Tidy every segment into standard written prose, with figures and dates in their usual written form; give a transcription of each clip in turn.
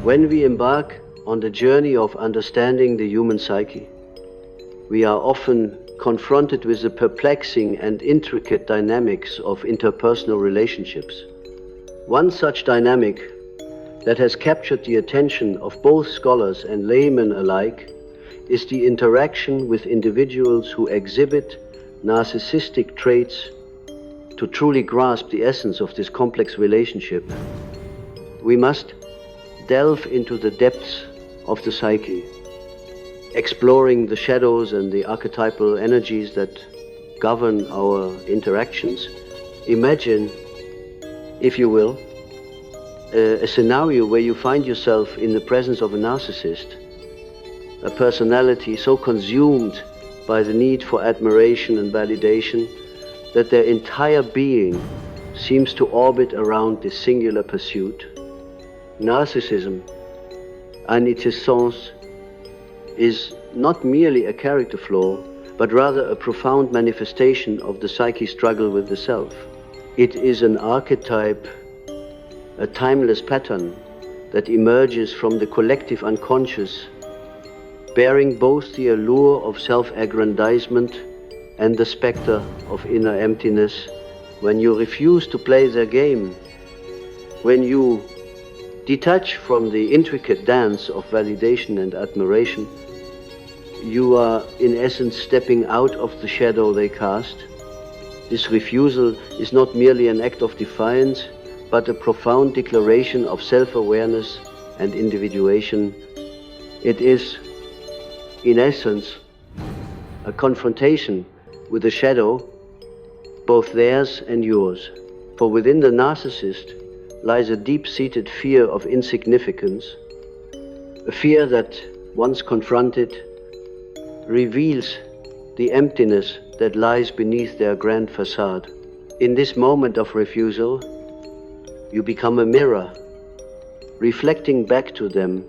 When we embark on the journey of understanding the human psyche, we are often confronted with the perplexing and intricate dynamics of interpersonal relationships. One such dynamic that has captured the attention of both scholars and laymen alike is the interaction with individuals who exhibit narcissistic traits. To truly grasp the essence of this complex relationship, we must delve into the depths of the psyche, exploring the shadows and the archetypal energies that govern our interactions. Imagine, if you will, a scenario where you find yourself in the presence of a narcissist, a personality so consumed by the need for admiration and validation that their entire being seems to orbit around this singular pursuit. Narcissism, in its essence, is not merely a character flaw, but rather a profound manifestation of the psyche's struggle with the self. It is an archetype, a timeless pattern that emerges from the collective unconscious, bearing both the allure of self-aggrandizement and the specter of inner emptiness. When you refuse to play their game, when you detach from the intricate dance of validation and admiration, you are in essence stepping out of the shadow they cast. This refusal is not merely an act of defiance, but a profound declaration of self-awareness and individuation. It is, in essence, a confrontation with the shadow, both theirs and yours. For within the narcissist lies a deep-seated fear of insignificance, a fear that, once confronted, reveals the emptiness that lies beneath their grand facade. In this moment of refusal, you become a mirror, reflecting back to them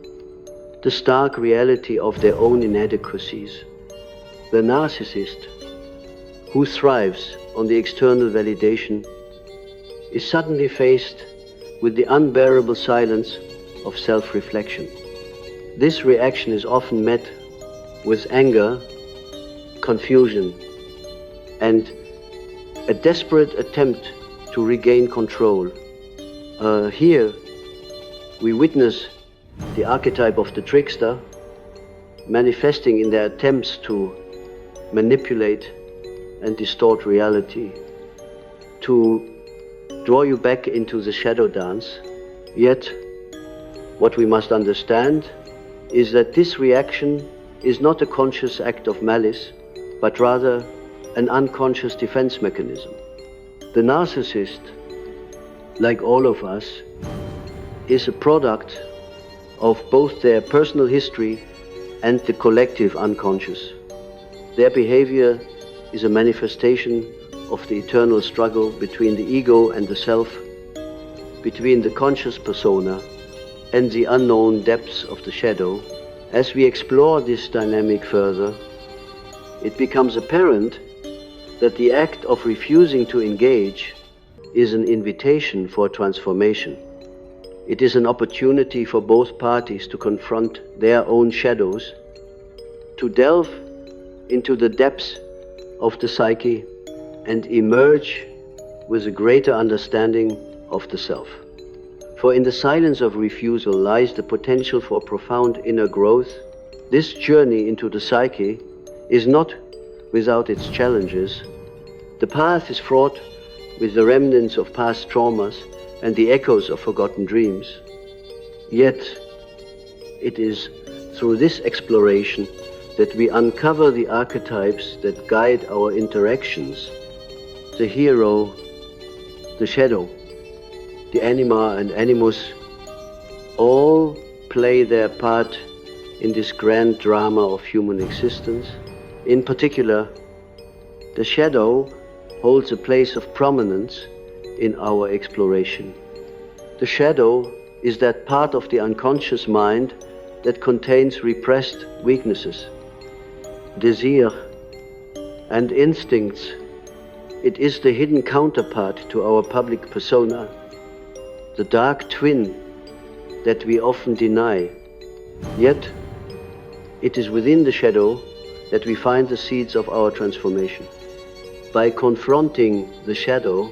the stark reality of their own inadequacies. The narcissist, who thrives on the external validation, is suddenly faced with the unbearable silence of self-reflection. This reaction is often met with anger, confusion, and a desperate attempt to regain control. Here we witness the archetype of the trickster manifesting in their attempts to manipulate and distort reality, to draw you back into the shadow dance. Yet, what we must understand is that this reaction is not a conscious act of malice, but rather an unconscious defense mechanism. The narcissist, like all of us, is a product of both their personal history and the collective unconscious. Their behavior is a manifestation of the eternal struggle between the ego and the self, between the conscious persona and the unknown depths of the shadow. As we explore this dynamic further, it becomes apparent that the act of refusing to engage is an invitation for transformation. It is an opportunity for both parties to confront their own shadows, to delve into the depths of the psyche and emerge with a greater understanding of the self. For in the silence of refusal lies the potential for profound inner growth. This journey into the psyche is not without its challenges. The path is fraught with the remnants of past traumas and the echoes of forgotten dreams. Yet, it is through this exploration that we uncover the archetypes that guide our interactions: the hero, the shadow, the anima and animus, all play their part in this grand drama of human existence. In particular, the shadow holds a place of prominence in our exploration. The shadow is that part of the unconscious mind that contains repressed weaknesses, desire, and instincts. It is the hidden counterpart to our public persona, the dark twin that we often deny. Yet, it is within the shadow that we find the seeds of our transformation. By confronting the shadow,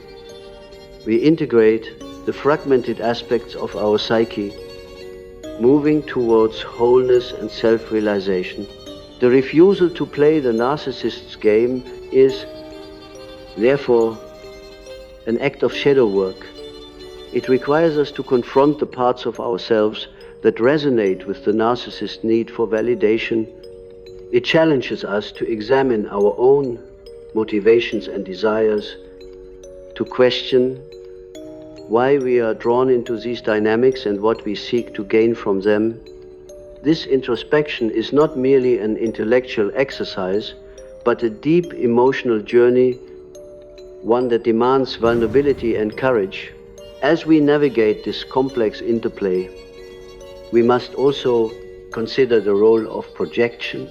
we integrate the fragmented aspects of our psyche, moving towards wholeness and self-realization. The refusal to play the narcissist's game is, therefore, an act of shadow work. It requires us to confront the parts of ourselves that resonate with the narcissist's need for validation. It challenges us to examine our own motivations and desires, to question why we are drawn into these dynamics and what we seek to gain from them. This introspection is not merely an intellectual exercise, but a deep emotional journey, one that demands vulnerability and courage. As we navigate this complex interplay, we must also consider the role of projection.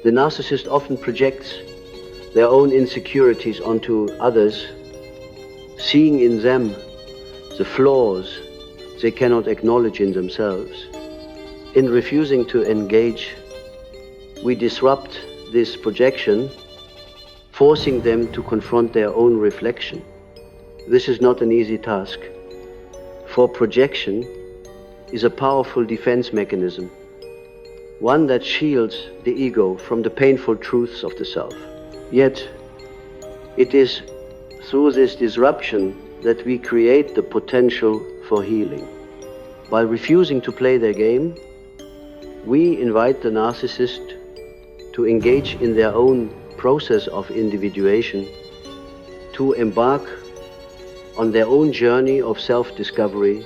The narcissist often projects their own insecurities onto others, seeing in them the flaws they cannot acknowledge in themselves. In refusing to engage, we disrupt this projection, forcing them to confront their own reflection. This is not an easy task, for projection is a powerful defense mechanism, one that shields the ego from the painful truths of the self. Yet, it is through this disruption that we create the potential for healing. By refusing to play their game, we invite the narcissist to engage in their own process of individuation, to embark on their own journey of self-discovery.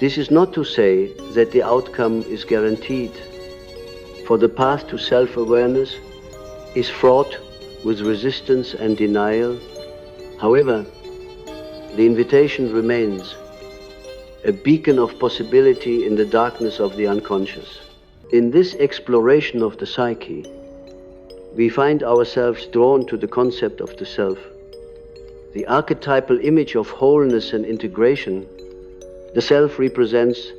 This is not to say that the outcome is guaranteed, for the path to self-awareness is fraught with resistance and denial. However, the invitation remains a beacon of possibility in the darkness of the unconscious. In this exploration of the psyche, we find ourselves drawn to the concept of the self, the archetypal image of wholeness and integration. The self represents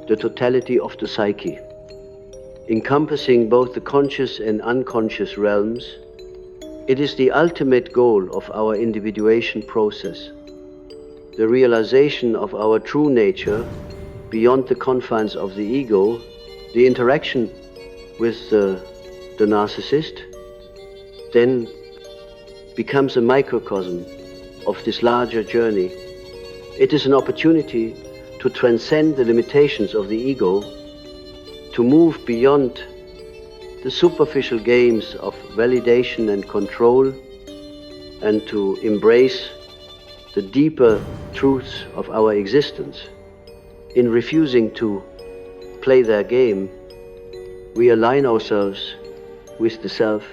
the totality of the psyche, encompassing both the conscious and unconscious realms. It is the ultimate goal of our individuation process, the realization of our true nature beyond the confines of the ego. The interaction with the narcissist then becomes a microcosm of this larger journey. It is an opportunity to transcend the limitations of the ego, to move beyond the superficial games of validation and control, and to embrace the deeper truths of our existence. In refusing to play their game, we align ourselves with the self,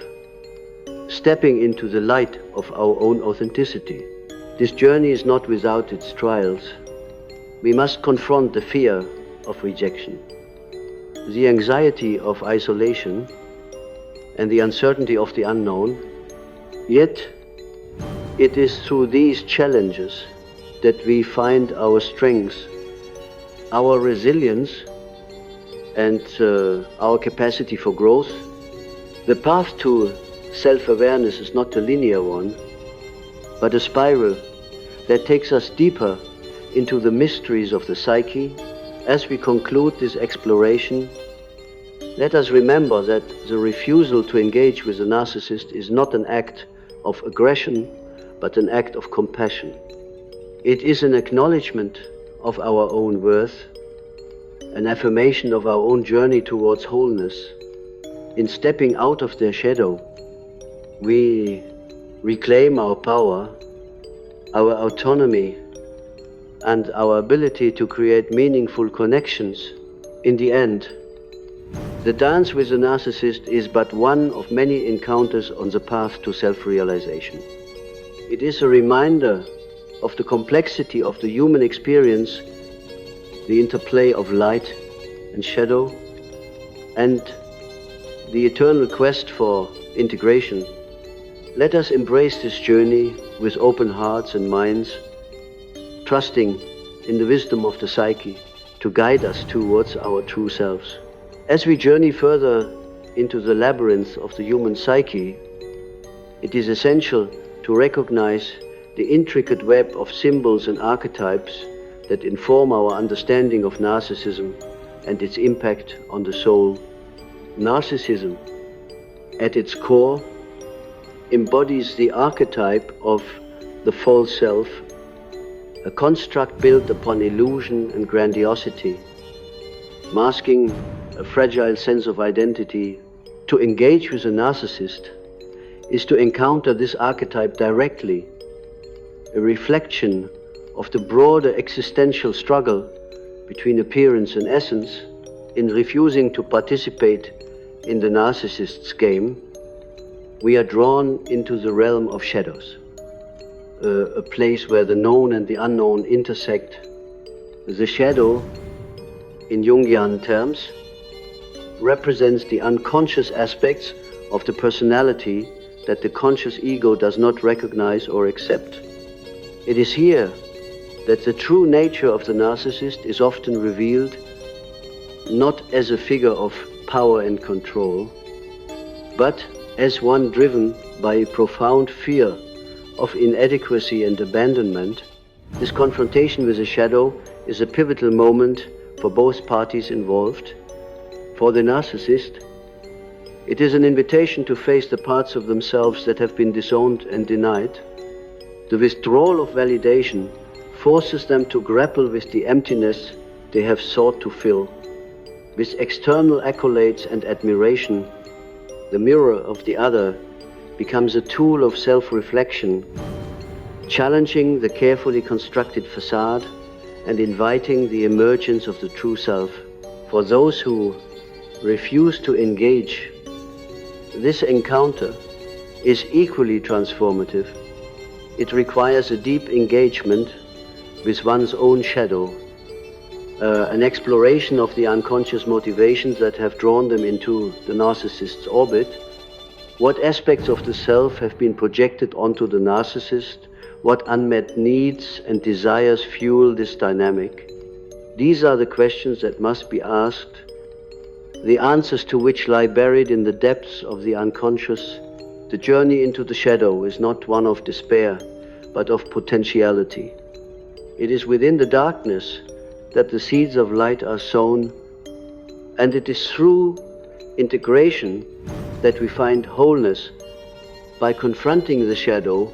stepping into the light of our own authenticity. This journey is not without its trials. We must confront the fear of rejection, the anxiety of isolation, and the uncertainty of the unknown. Yet, it is through these challenges that we find our strengths, our resilience, and our capacity for growth. The path to self-awareness is not a linear one, but a spiral that takes us deeper into the mysteries of the psyche. As we conclude this exploration, let us remember that the refusal to engage with the narcissist is not an act of aggression, but an act of compassion. It is an acknowledgement of our own worth, an affirmation of our own journey towards wholeness. In stepping out of their shadow, we reclaim our power, our autonomy, and our ability to create meaningful connections. In the end, the dance with the narcissist is but one of many encounters on the path to self-realization. It is a reminder of the complexity of the human experience, the interplay of light and shadow, and the eternal quest for integration. Let us embrace this journey with open hearts and minds, trusting in the wisdom of the psyche to guide us towards our true selves. As we journey further into the labyrinth of the human psyche, it is essential to recognize the intricate web of symbols and archetypes that inform our understanding of narcissism and its impact on the soul. Narcissism, at its core, embodies the archetype of the false self, a construct built upon illusion and grandiosity, masking a fragile sense of identity. To engage with a narcissist is to encounter this archetype directly, a reflection of the broader existential struggle between appearance and essence. In refusing to participate in the narcissist's game, we are drawn into the realm of shadows, a place where the known and the unknown intersect. The shadow, in Jungian terms, represents the unconscious aspects of the personality that the conscious ego does not recognize or accept. It is here that the true nature of the narcissist is often revealed, not as a figure of power and control, but as one driven by a profound fear of inadequacy and abandonment. This confrontation with the shadow is a pivotal moment for both parties involved. For the narcissist, it is an invitation to face the parts of themselves that have been disowned and denied. The withdrawal of validation forces them to grapple with the emptiness they have sought to fill. With external accolades and admiration, the mirror of the other becomes a tool of self-reflection, challenging the carefully constructed facade and inviting the emergence of the true self. For those who refuse to engage, this encounter is equally transformative. It requires a deep engagement with one's own shadow, an exploration of the unconscious motivations that have drawn them into the narcissist's orbit. What aspects of the self have been projected onto the narcissist? What unmet needs and desires fuel this dynamic? These are the questions that must be asked, the answers to which lie buried in the depths of the unconscious. The journey into the shadow is not one of despair, but of potentiality. It is within the darkness that the seeds of light are sown, and it is through integration that we find wholeness. By confronting the shadow,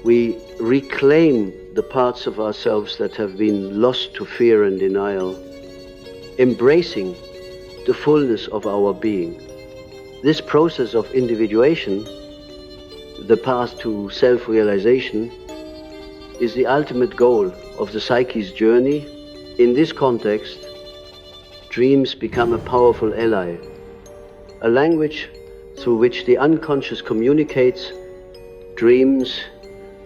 we reclaim the parts of ourselves that have been lost to fear and denial, embracing the fullness of our being. This process of individuation, the path to self-realization, is the ultimate goal of the psyche's journey. In this context, dreams become a powerful ally, a language through which the unconscious communicates. Dreams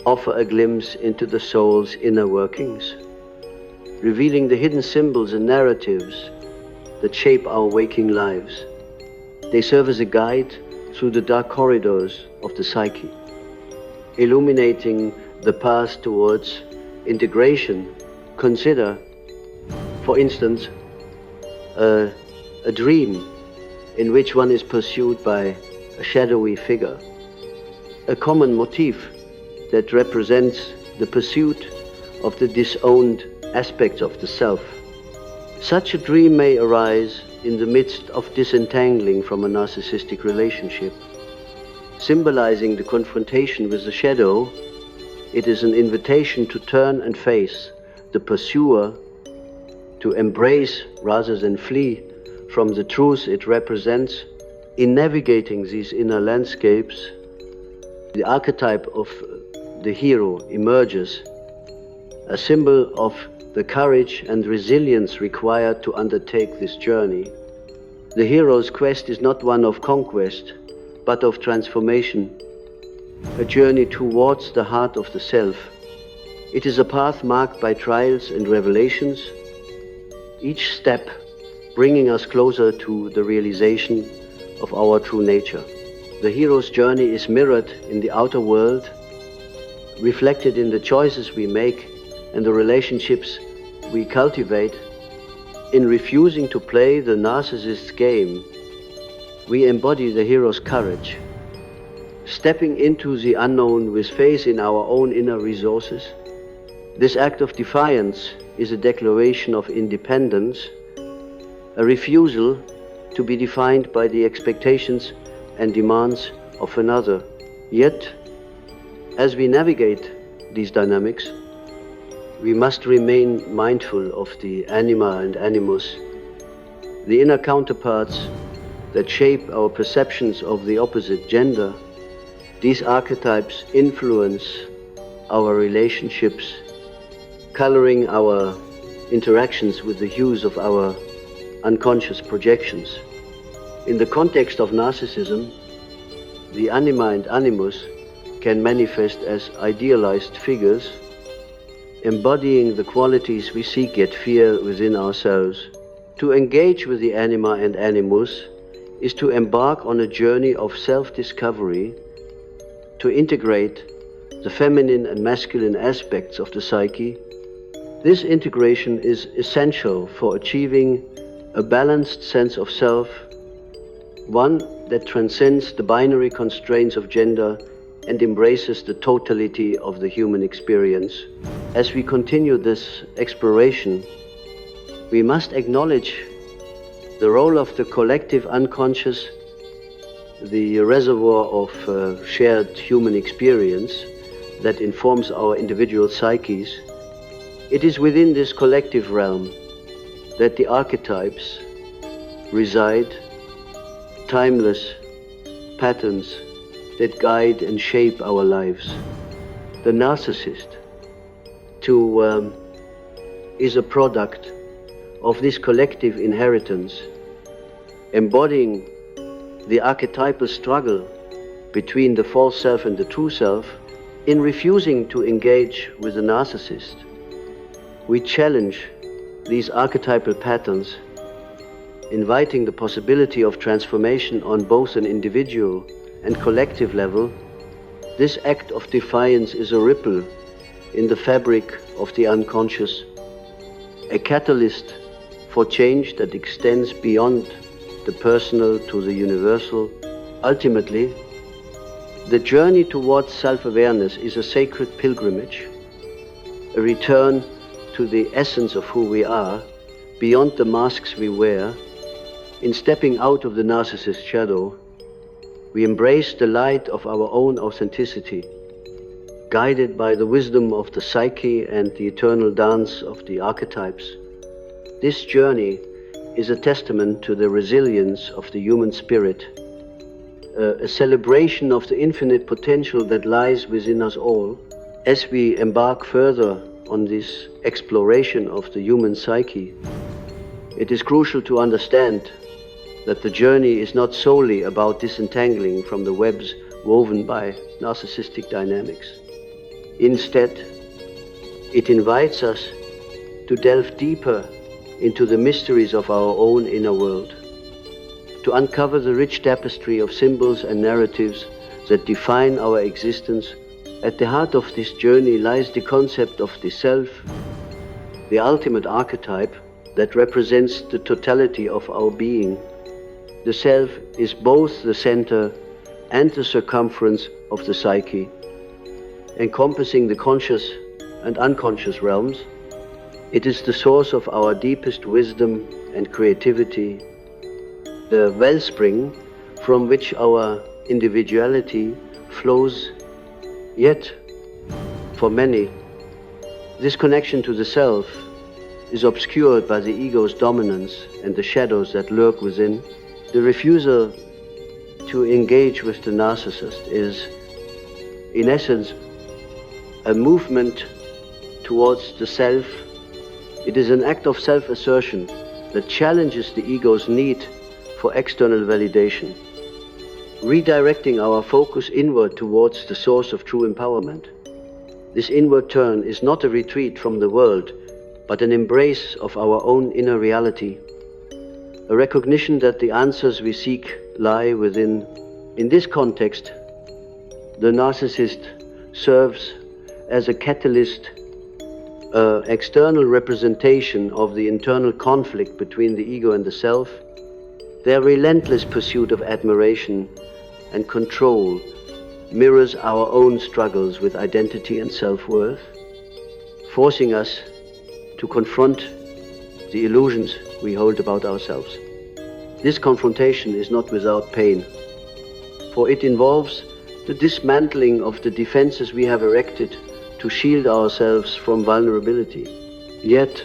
offer a glimpse into the soul's inner workings, revealing the hidden symbols and narratives that shape our waking lives. They serve as a guide through the dark corridors of the psyche, illuminating the path towards integration. Consider, for instance, a dream in which one is pursued by a shadowy figure, a common motif that represents the pursuit of the disowned aspects of the self. Such a dream may arise in the midst of disentangling from a narcissistic relationship. Symbolizing the confrontation with the shadow, it is an invitation to turn and face the pursuer, to embrace rather than flee from the truth it represents. In navigating these inner landscapes, the archetype of the hero emerges, a symbol of the courage and resilience required to undertake this journey. The hero's quest is not one of conquest, but of transformation, a journey towards the heart of the self. It is a path marked by trials and revelations, each step bringing us closer to the realization of our true nature. The hero's journey is mirrored in the outer world, reflected in the choices we make and the relationships we cultivate. In refusing to play the narcissist's game, we embody the hero's courage, stepping into the unknown with faith in our own inner resources. This act of defiance is a declaration of independence, a refusal to be defined by the expectations and demands of another. Yet, as we navigate these dynamics, we must remain mindful of the anima and animus, the inner counterparts that shape our perceptions of the opposite gender. These archetypes influence our relationships, coloring our interactions with the hues of our unconscious projections. In the context of narcissism, the anima and animus can manifest as idealized figures, embodying the qualities we seek yet fear within ourselves. To engage with the anima and animus is to embark on a journey of self-discovery, to integrate the feminine and masculine aspects of the psyche. This integration is essential for achieving a balanced sense of self, one that transcends the binary constraints of gender and embraces the totality of the human experience. As we continue this exploration, we must acknowledge the role of the collective unconscious, the reservoir of shared human experience that informs our individual psyches. It is within this collective realm that the archetypes reside, timeless patterns that guide and shape our lives. The narcissist, too, is a product of this collective inheritance, embodying the archetypal struggle between the false self and the true self. In refusing to engage with the narcissist, we challenge these archetypal patterns, inviting the possibility of transformation on both an individual and collective level. This act of defiance is a ripple in the fabric of the unconscious, a catalyst for change that extends beyond the personal to the universal. Ultimately, the journey towards self-awareness is a sacred pilgrimage, a return to the essence of who we are, beyond the masks we wear. In stepping out of the narcissist's shadow, we embrace the light of our own authenticity, guided by the wisdom of the psyche and the eternal dance of the archetypes. This journey is a testament to the resilience of the human spirit, a celebration of the infinite potential that lies within us all. As we embark further on this exploration of the human psyche, it is crucial to understand that the journey is not solely about disentangling from the webs woven by narcissistic dynamics. Instead, it invites us to delve deeper into the mysteries of our own inner world, to uncover the rich tapestry of symbols and narratives that define our existence. At the heart of this journey lies the concept of the self, the ultimate archetype that represents the totality of our being. The self is both the center and the circumference of the psyche, encompassing the conscious and unconscious realms. It is the source of our deepest wisdom and creativity, the wellspring from which our individuality flows. Yet, for many, this connection to the self is obscured by the ego's dominance and the shadows that lurk within. The refusal to engage with the narcissist is, in essence, a movement towards the self. It is an act of self-assertion that challenges the ego's need for external validation, redirecting our focus inward towards the source of true empowerment. This inward turn is not a retreat from the world, but an embrace of our own inner reality, a recognition that the answers we seek lie within. In this context, the narcissist serves as a catalyst, an external representation of the internal conflict between the ego and the self, their relentless pursuit of admiration and control mirrors our own struggles with identity and self-worth, forcing us to confront the illusions we hold about ourselves. This confrontation is not without pain, for it involves the dismantling of the defenses we have erected to shield ourselves from vulnerability. Yet,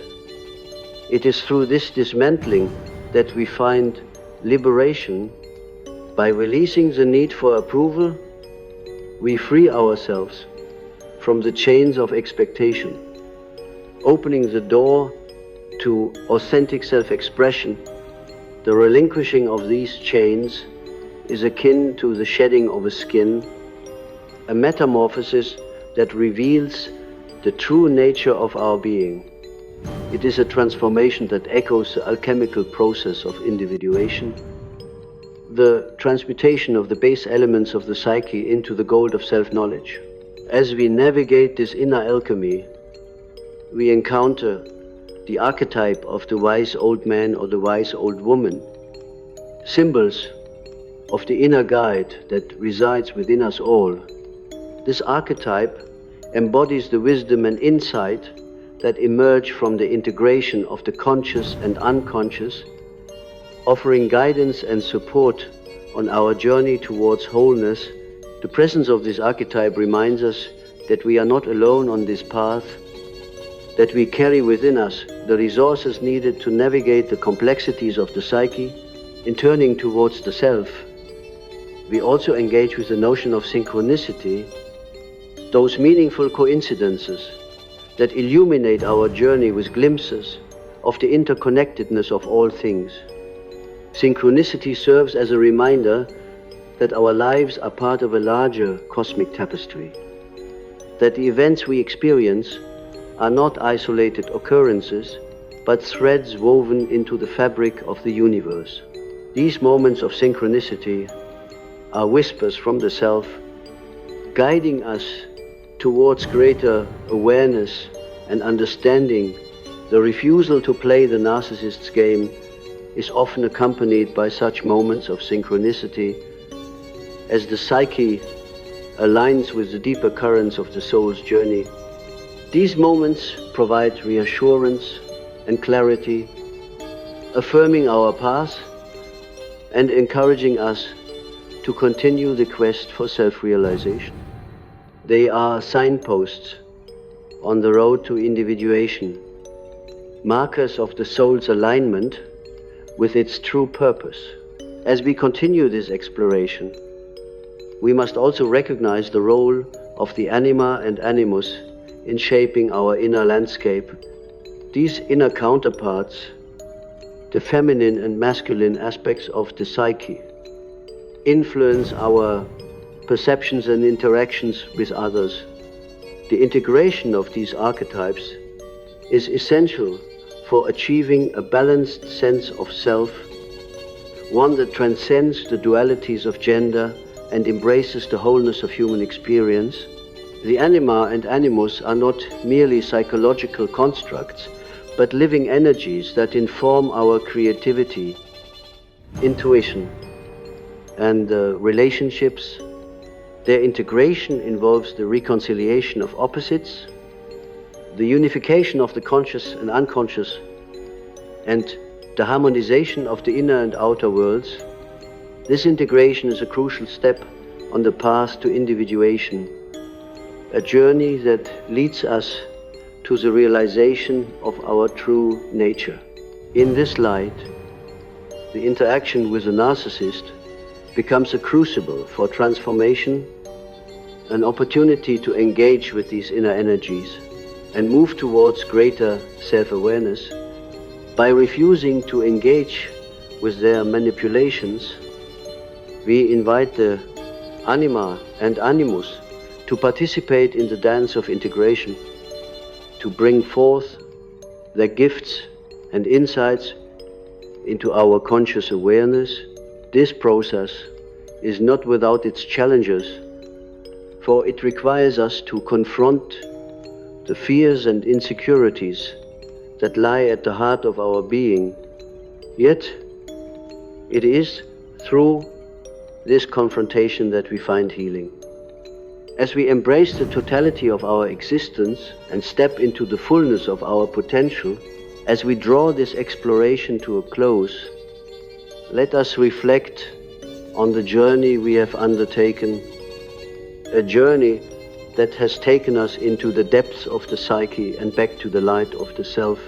it is through this dismantling that we find liberation. By releasing the need for approval, we free ourselves from the chains of expectation, opening the door to authentic self-expression. The relinquishing of these chains is akin to the shedding of a skin, a metamorphosis that reveals the true nature of our being. It is a transformation that echoes the alchemical process of individuation, the transmutation of the base elements of the psyche into the gold of self-knowledge. As we navigate this inner alchemy, we encounter the archetype of the wise old man or the wise old woman, symbols of the inner guide that resides within us all. This archetype embodies the wisdom and insight that emerge from the integration of the conscious and unconscious, offering guidance and support on our journey towards wholeness. The presence of this archetype reminds us that we are not alone on this path, that we carry within us the resources needed to navigate the complexities of the psyche in turning towards the self. We also engage with the notion of synchronicity, those meaningful coincidences that illuminate our journey with glimpses of the interconnectedness of all things. Synchronicity serves as a reminder that our lives are part of a larger cosmic tapestry, that the events we experience are not isolated occurrences, but threads woven into the fabric of the universe. These moments of synchronicity are whispers from the self, guiding us towards greater awareness and understanding. The refusal to play the narcissist's game is often accompanied by such moments of synchronicity as the psyche aligns with the deeper currents of the soul's journey. These moments provide reassurance and clarity, affirming our path and encouraging us to continue the quest for self-realization. They are signposts on the road to individuation, markers of the soul's alignment with its true purpose. As we continue this exploration, we must also recognize the role of the anima and animus in shaping our inner landscape. These inner counterparts, the feminine and masculine aspects of the psyche, influence our perceptions and interactions with others. The integration of these archetypes is essential for achieving a balanced sense of self, one that transcends the dualities of gender and embraces the wholeness of human experience. The anima and animus are not merely psychological constructs, but living energies that inform our creativity, intuition, and relationships. Their integration involves the reconciliation of opposites, the unification of the conscious and unconscious, and the harmonization of the inner and outer worlds. This integration is a crucial step on the path to individuation, a journey that leads us to the realization of our true nature. In this light, the interaction with the narcissist becomes a crucible for transformation, an opportunity to engage with these inner energies and move towards greater self-awareness. By refusing to engage with their manipulations, we invite the anima and animus to participate in the dance of integration, to bring forth their gifts and insights into our conscious awareness. This process is not without its challenges, for it requires us to confront the fears and insecurities that lie at the heart of our being. Yet, it is through this confrontation that we find healing. As we embrace the totality of our existence and step into the fullness of our potential, as we draw this exploration to a close, let us reflect on the journey we have undertaken, a journey that has taken us into the depths of the psyche and back to the light of the self.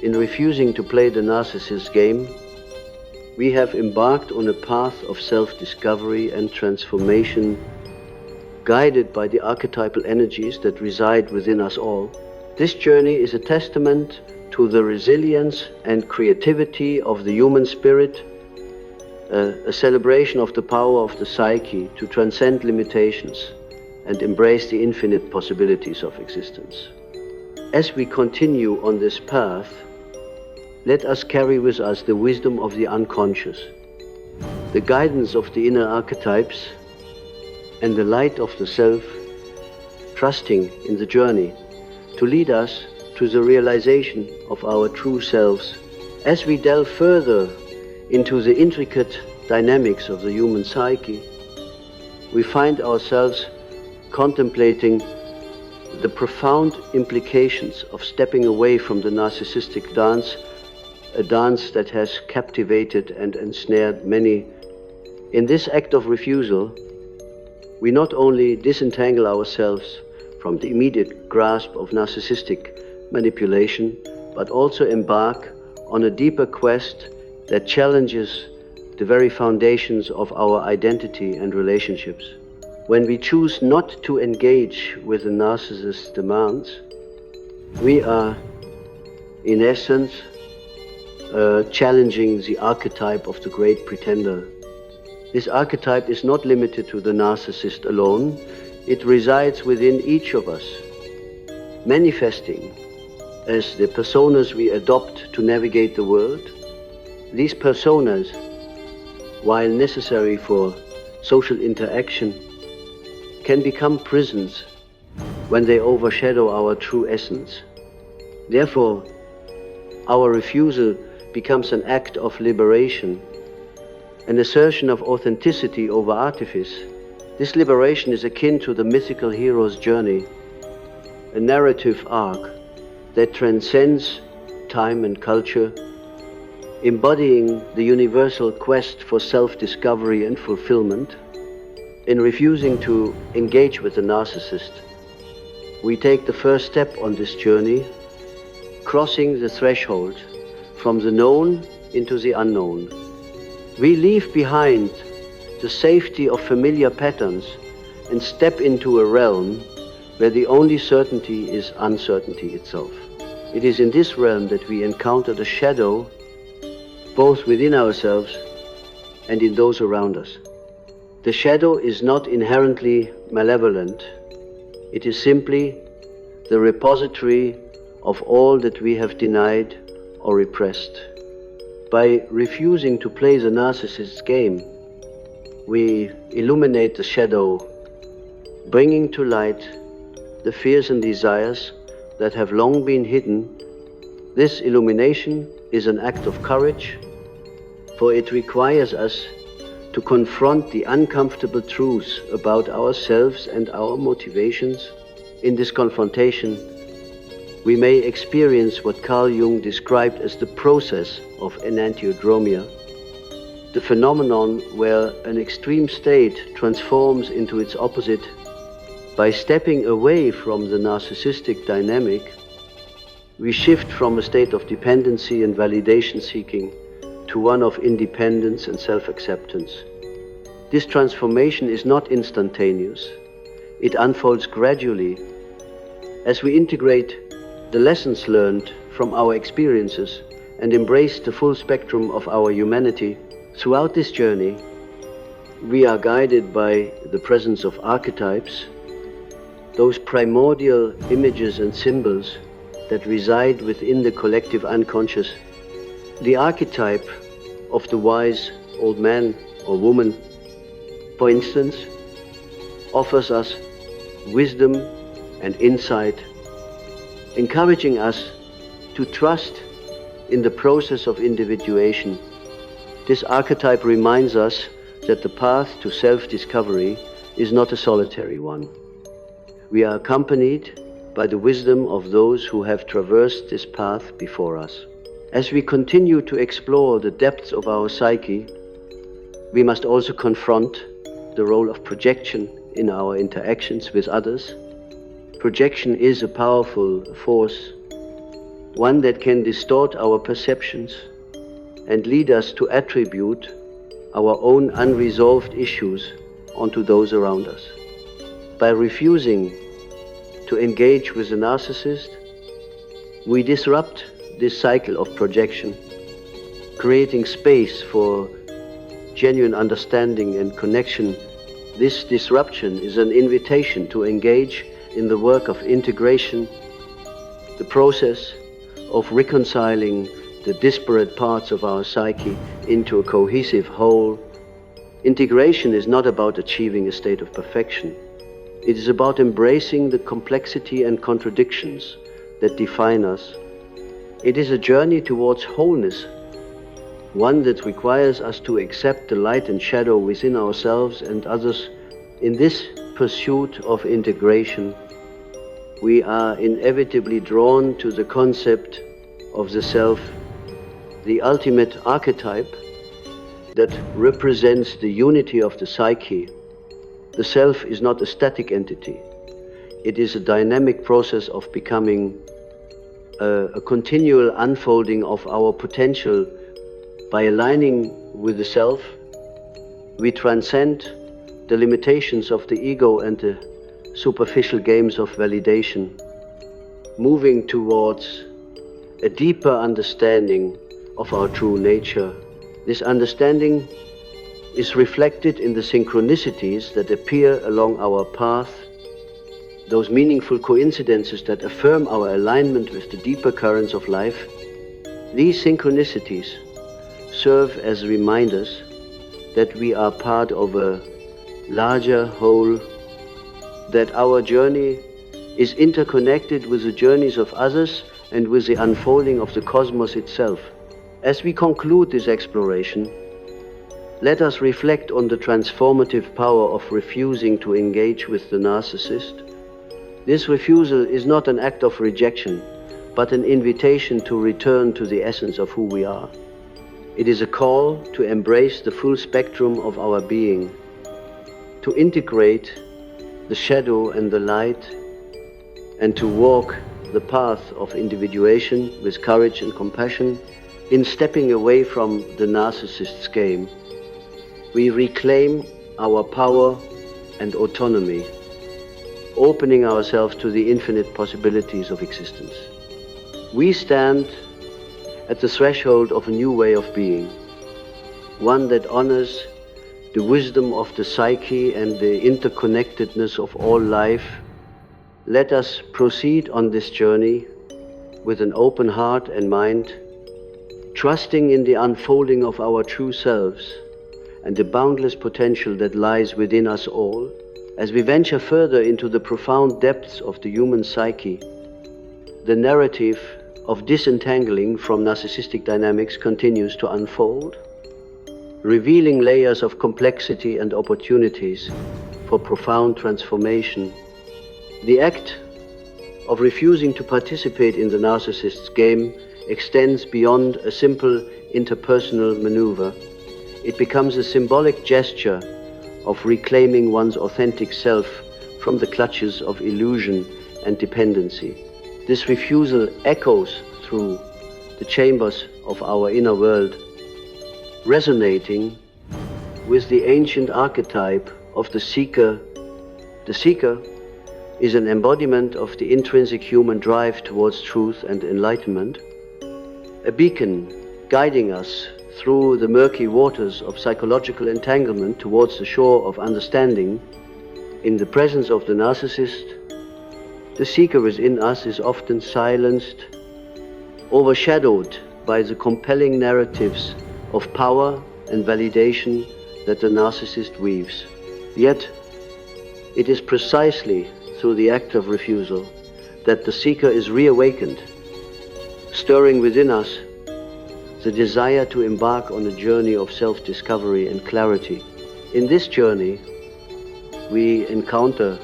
In refusing to play the narcissist game, we have embarked on a path of self-discovery and transformation, guided by the archetypal energies that reside within us all. This journey is a testament to the resilience and creativity of the human spirit, a celebration of the power of the psyche to transcend limitations and embrace the infinite possibilities of existence. As we continue on this path, let us carry with us the wisdom of the unconscious, the guidance of the inner archetypes, and the light of the self, trusting in the journey to lead us to the realization of our true selves. As we delve further into the intricate dynamics of the human psyche, we find ourselves contemplating the profound implications of stepping away from the narcissistic dance, a dance that has captivated and ensnared many. In this act of refusal, we not only disentangle ourselves from the immediate grasp of narcissistic manipulation, but also embark on a deeper quest that challenges the very foundations of our identity and relationships. When we choose not to engage with the narcissist's demands, we are, in essence, challenging the archetype of the great pretender. This archetype is not limited to the narcissist alone. It resides within each of us, manifesting as the personas we adopt to navigate the world. These personas, while necessary for social interaction, can become prisons when they overshadow our true essence. Therefore, our refusal becomes an act of liberation, an assertion of authenticity over artifice. This liberation is akin to the mythical hero's journey, a narrative arc that transcends time and culture, embodying the universal quest for self-discovery and fulfillment. In refusing to engage with the narcissist, we take the first step on this journey, crossing the threshold from the known into the unknown. We leave behind the safety of familiar patterns and step into a realm where the only certainty is uncertainty itself. It is in this realm that we encounter the shadow, both within ourselves and in those around us. The shadow is not inherently malevolent. It is simply the repository of all that we have denied or repressed. By refusing to play the narcissist's game, we illuminate the shadow, bringing to light the fears and desires that have long been hidden. This illumination is an act of courage, for it requires us to confront the uncomfortable truths about ourselves and our motivations. In this confrontation, we may experience what Carl Jung described as the process of enantiodromia, the phenomenon where an extreme state transforms into its opposite. By stepping away from the narcissistic dynamic, we shift from a state of dependency and validation seeking to one of independence and self-acceptance. This transformation is not instantaneous. It unfolds gradually as we integrate the lessons learned from our experiences and embrace the full spectrum of our humanity. Throughout this journey, we are guided by the presence of archetypes, those primordial images and symbols that reside within the collective unconscious. The archetype of the wise old man or woman, for instance, offers us wisdom and insight encouraging us to trust in the process of individuation. This archetype reminds us that the path to self-discovery is not a solitary one. We are accompanied by the wisdom of those who have traversed this path before us. As we continue to explore the depths of our psyche, we must also confront the role of projection in our interactions with others. Projection is a powerful force, one that can distort our perceptions and lead us to attribute our own unresolved issues onto those around us. By refusing to engage with the narcissist, we disrupt this cycle of projection, creating space for genuine understanding and connection. This disruption is an invitation to engage in the work of integration, the process of reconciling the disparate parts of our psyche into a cohesive whole. Integration is not about achieving a state of perfection. It is about embracing the complexity and contradictions that define us. It is a journey towards wholeness, one that requires us to accept the light and shadow within ourselves and others. In this pursuit of integration, we are inevitably drawn to the concept of the self, the ultimate archetype that represents the unity of the psyche. The self is not a static entity. It is a dynamic process of becoming, a continual unfolding of our potential. By aligning with the self, we transcend the limitations of the ego and the superficial games of validation, moving towards a deeper understanding of our true nature. This understanding is reflected in the synchronicities that appear along our path, those meaningful coincidences that affirm our alignment with the deeper currents of life. These synchronicities serve as reminders that we are part of a larger whole, that our journey is interconnected with the journeys of others and with the unfolding of the cosmos itself. As we conclude this exploration, let us reflect on the transformative power of refusing to engage with the narcissist. This refusal is not an act of rejection, but an invitation to return to the essence of who we are. It is a call to embrace the full spectrum of our being, to integrate the shadow and the light, and to walk the path of individuation with courage and compassion. In stepping away from the narcissist's game, we reclaim our power and autonomy, opening ourselves to the infinite possibilities of existence. We stand at the threshold of a new way of being, one that honors the wisdom of the psyche and the interconnectedness of all life. Let us proceed on this journey with an open heart and mind, trusting in the unfolding of our true selves and the boundless potential that lies within us all. As we venture further into the profound depths of the human psyche, the narrative of disentangling from narcissistic dynamics continues to unfold, revealing layers of complexity and opportunities for profound transformation. The act of refusing to participate in the narcissist's game extends beyond a simple interpersonal maneuver. It becomes a symbolic gesture of reclaiming one's authentic self from the clutches of illusion and dependency. This refusal echoes through the chambers of our inner world, resonating with the ancient archetype of the seeker. The seeker is an embodiment of the intrinsic human drive towards truth and enlightenment, a beacon guiding us through the murky waters of psychological entanglement towards the shore of understanding. In the presence of the narcissist, the seeker within us is often silenced, overshadowed by the compelling narratives of power and validation that the narcissist weaves. Yet, it is precisely through the act of refusal that the seeker is reawakened, stirring within us the desire to embark on a journey of self-discovery and clarity. In this journey, we encounter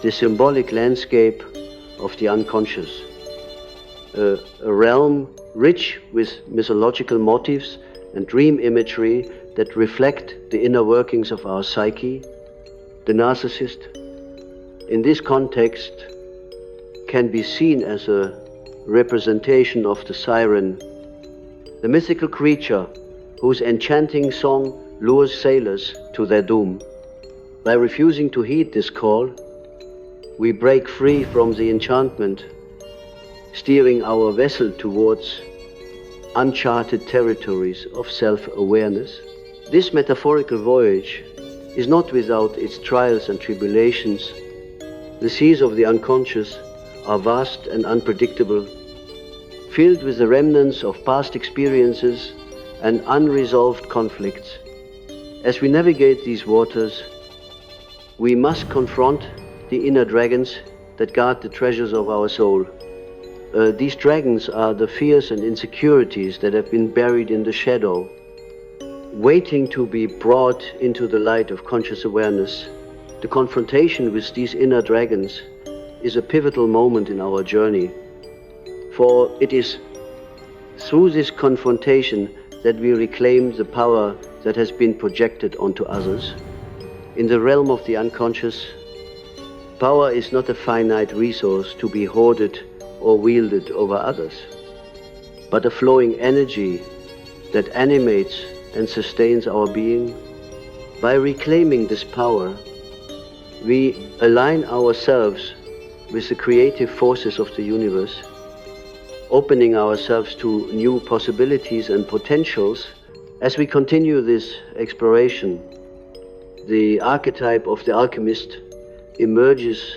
the symbolic landscape of the unconscious, a realm rich with mythological motifs and dream imagery that reflect the inner workings of our psyche. The narcissist, in this context, can be seen as a representation of the siren, the mythical creature whose enchanting song lures sailors to their doom. By refusing to heed this call, we break free from the enchantment, steering our vessel towards uncharted territories of self-awareness. This metaphorical voyage is not without its trials and tribulations. The seas of the unconscious are vast and unpredictable, filled with the remnants of past experiences and unresolved conflicts. As we navigate these waters, we must confront the inner dragons that guard the treasures of our soul. These dragons are the fears and insecurities that have been buried in the shadow, waiting to be brought into the light of conscious awareness. The confrontation with these inner dragons is a pivotal moment in our journey, for it is through this confrontation that we reclaim the power that has been projected onto others. In the realm of the unconscious, power is not a finite resource to be hoarded or wielded over others, but a flowing energy that animates and sustains our being. By reclaiming this power, we align ourselves with the creative forces of the universe, opening ourselves to new possibilities and potentials. As we continue this exploration, the archetype of the alchemist emerges,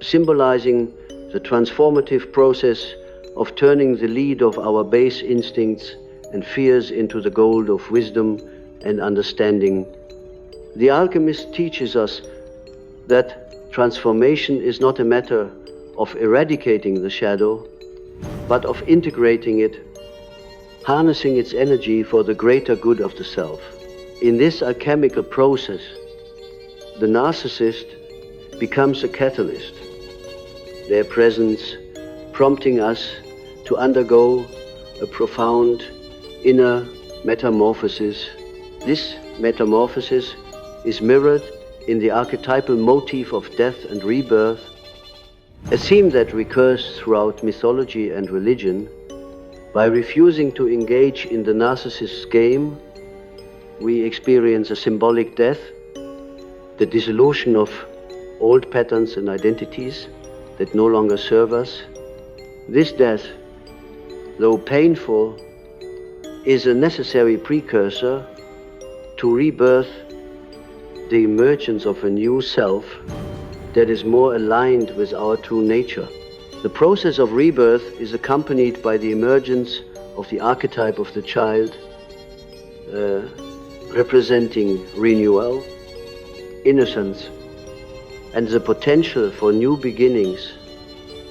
symbolizing the transformative process of turning the lead of our base instincts and fears into the gold of wisdom and understanding. The alchemist teaches us that transformation is not a matter of eradicating the shadow, but of integrating it, harnessing its energy for the greater good of the self. In this alchemical process, the narcissist becomes a catalyst, their presence prompting us to undergo a profound inner metamorphosis. This metamorphosis is mirrored in the archetypal motif of death and rebirth, a theme that recurs throughout mythology and religion. By refusing to engage in the narcissist's game, we experience a symbolic death, the dissolution of old patterns and identities that no longer serve us. This death, though painful, is a necessary precursor to rebirth, the emergence of a new self that is more aligned with our true nature. The process of rebirth is accompanied by the emergence of the archetype of the child, representing renewal, innocence, and the potential for new beginnings.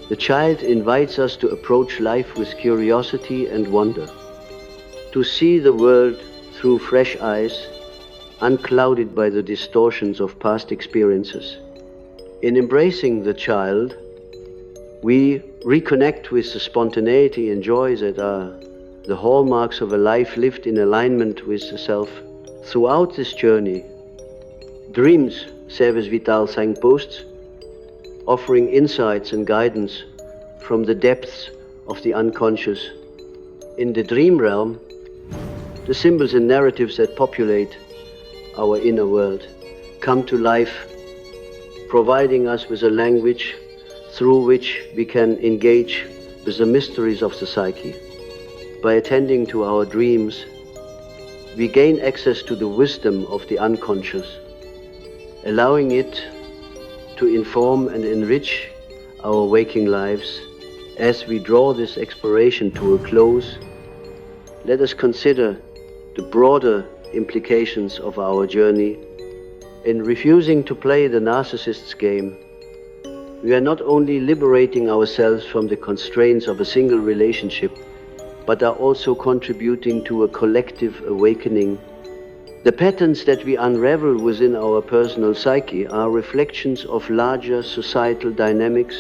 The child invites us to approach life with curiosity and wonder, to see the world through fresh eyes, unclouded by the distortions of past experiences. In embracing the child, we reconnect with the spontaneity and joy that are the hallmarks of a life lived in alignment with the self. Throughout this journey, dreams serve as vital signposts, offering insights and guidance from the depths of the unconscious. In the dream realm, the symbols and narratives that populate our inner world come to life, providing us with a language through which we can engage with the mysteries of the psyche. By attending to our dreams, we gain access to the wisdom of the unconscious, allowing it to inform and enrich our waking lives. As we draw this exploration to a close, let us consider the broader implications of our journey. In refusing to play the narcissist's game, we are not only liberating ourselves from the constraints of a single relationship, but are also contributing to a collective awakening. The patterns that we unravel within our personal psyche are reflections of larger societal dynamics,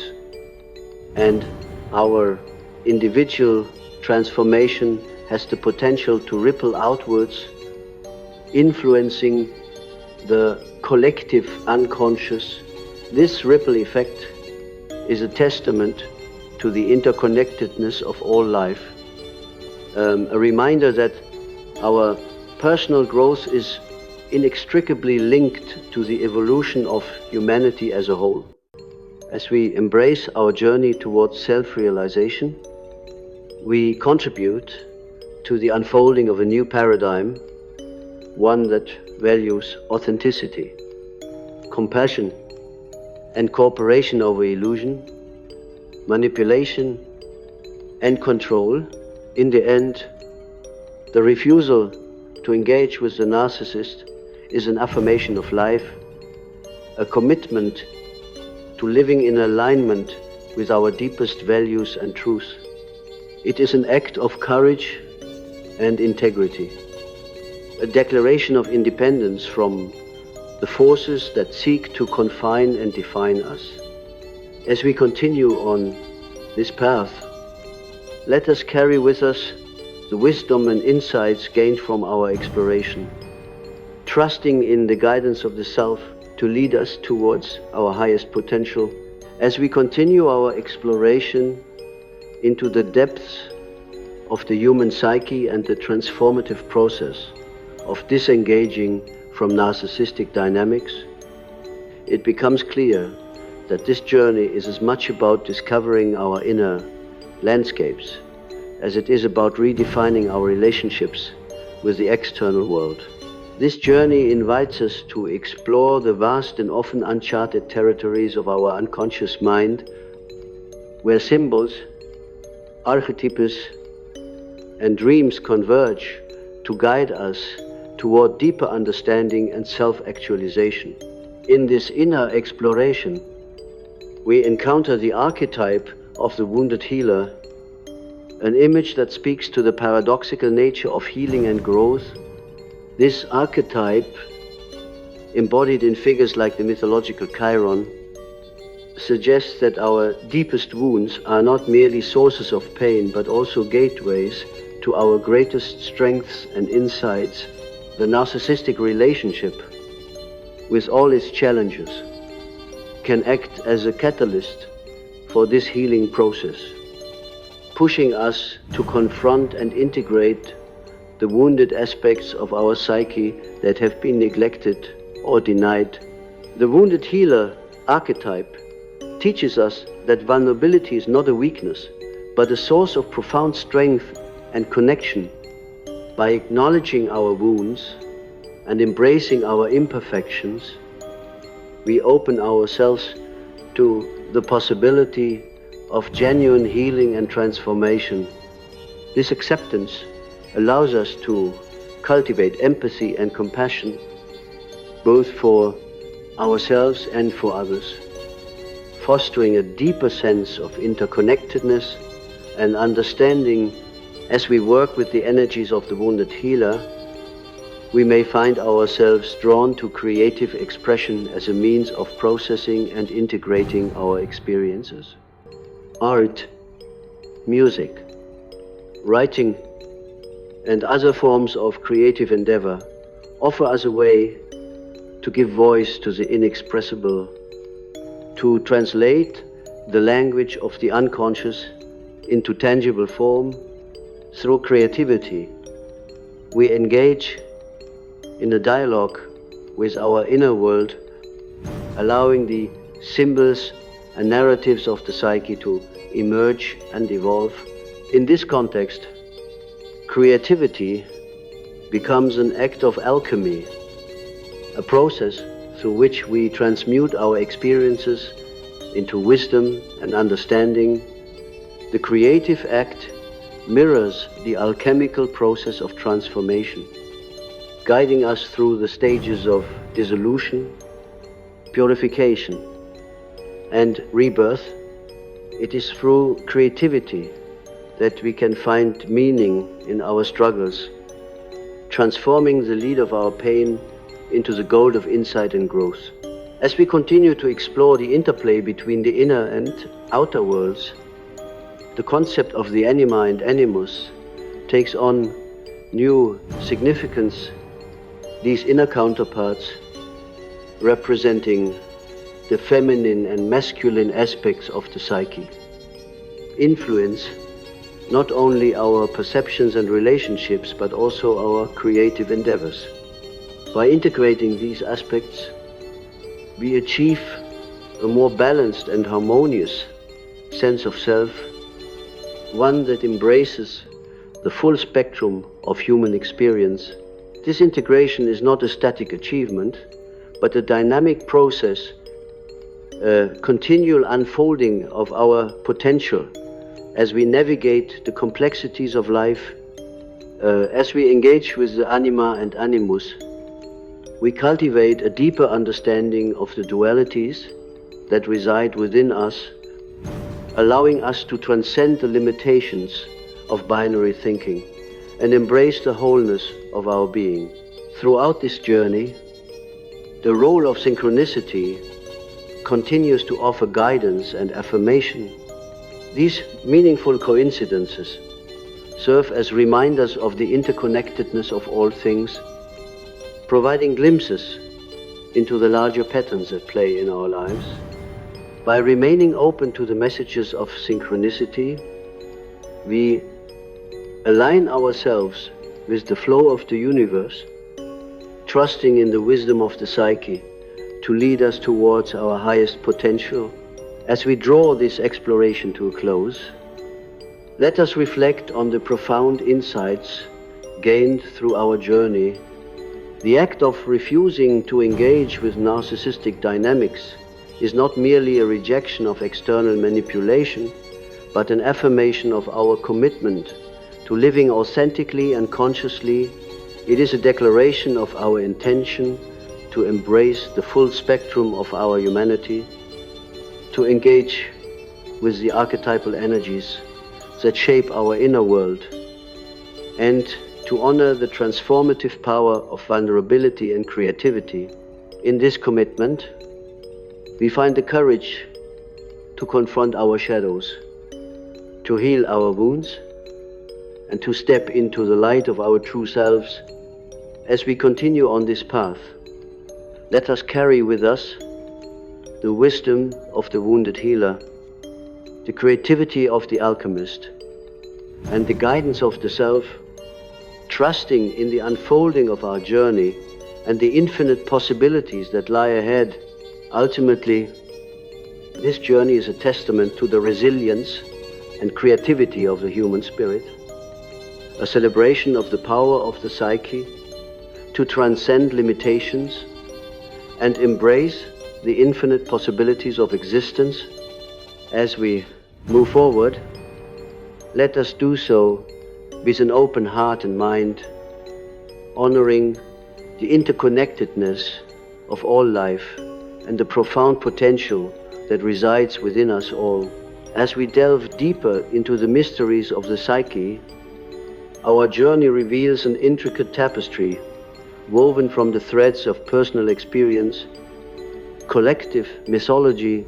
and our individual transformation has the potential to ripple outwards, influencing the collective unconscious. This ripple effect is a testament to the interconnectedness of all life, a reminder that our personal growth is inextricably linked to the evolution of humanity as a whole. As we embrace our journey towards self-realization, we contribute to the unfolding of a new paradigm, one that values authenticity, compassion, and cooperation over illusion, manipulation, and control. In the end, the refusal to engage with the narcissist is an affirmation of life, a commitment to living in alignment with our deepest values and truths. It is an act of courage and integrity, a declaration of independence from the forces that seek to confine and define us. As we continue on this path, let us carry with us the wisdom and insights gained from our exploration, trusting in the guidance of the self to lead us towards our highest potential. As we continue our exploration into the depths of the human psyche and the transformative process of disengaging from narcissistic dynamics, it becomes clear that this journey is as much about discovering our inner landscapes as it is about redefining our relationships with the external world. This journey invites us to explore the vast and often uncharted territories of our unconscious mind, where symbols, archetypes, and dreams converge to guide us toward deeper understanding and self-actualization. In this inner exploration, we encounter the archetype of the wounded healer, an image that speaks to the paradoxical nature of healing and growth. This archetype, embodied in figures like the mythological Chiron, suggests that our deepest wounds are not merely sources of pain, but also gateways to our greatest strengths and insights. The narcissistic relationship, with all its challenges, can act as a catalyst for this healing process, pushing us to confront and integrate the wounded aspects of our psyche that have been neglected or denied. The wounded healer archetype teaches us that vulnerability is not a weakness, but a source of profound strength and connection. By acknowledging our wounds and embracing our imperfections, we open ourselves to the possibility of genuine healing and transformation. This acceptance allows us to cultivate empathy and compassion, both for ourselves and for others, fostering a deeper sense of interconnectedness and understanding. As we work with the energies of the wounded healer, we may find ourselves drawn to creative expression as a means of processing and integrating our experiences. Art, music, writing, and other forms of creative endeavor offer us a way to give voice to the inexpressible, to translate the language of the unconscious into tangible form. Through creativity, we engage in a dialogue with our inner world, allowing the symbols and narratives of the psyche to emerge and evolve. In this context, creativity becomes an act of alchemy, a process through which we transmute our experiences into wisdom and understanding. The creative act mirrors the alchemical process of transformation, guiding us through the stages of dissolution, purification, and rebirth. It is through creativity that we can find meaning in our struggles, transforming the lead of our pain into the gold of insight and growth. As we continue to explore the interplay between the inner and outer worlds, the concept of the anima and animus takes on new significance, these inner counterparts representing the feminine and masculine aspects of the psyche influence not only our perceptions and relationships, but also our creative endeavors. By integrating these aspects, we achieve a more balanced and harmonious sense of self, one that embraces the full spectrum of human experience. This integration is not a static achievement, but a dynamic process, a continual unfolding of our potential as we navigate the complexities of life, as we engage with the anima and animus. We cultivate a deeper understanding of the dualities that reside within us, allowing us to transcend the limitations of binary thinking and embrace the wholeness of our being. Throughout this journey, the role of synchronicity continues to offer guidance and affirmation. These meaningful coincidences serve as reminders of the interconnectedness of all things, providing glimpses into the larger patterns at play in our lives. By remaining open to the messages of synchronicity, we align ourselves with the flow of the universe, trusting in the wisdom of the psyche to lead us towards our highest potential. As we draw this exploration to a close, let us reflect on the profound insights gained through our journey. The act of refusing to engage with narcissistic dynamics is not merely a rejection of external manipulation, but an affirmation of our commitment to living authentically and consciously. It is a declaration of our intention to embrace the full spectrum of our humanity, to engage with the archetypal energies that shape our inner world, and to honor the transformative power of vulnerability and creativity. In this commitment, we find the courage to confront our shadows, to heal our wounds, and to step into the light of our true selves. As we continue on this path, let us carry with us the wisdom of the wounded healer, the creativity of the alchemist, and the guidance of the self, trusting in the unfolding of our journey and the infinite possibilities that lie ahead. Ultimately, this journey is a testament to the resilience and creativity of the human spirit, a celebration of the power of the psyche to transcend limitations and embrace the infinite possibilities of existence. As we move forward, let us do so with an open heart and mind, honoring the interconnectedness of all life and the profound potential that resides within us all. As we delve deeper into the mysteries of the psyche, our journey reveals an intricate tapestry woven from the threads of personal experience, collective mythology,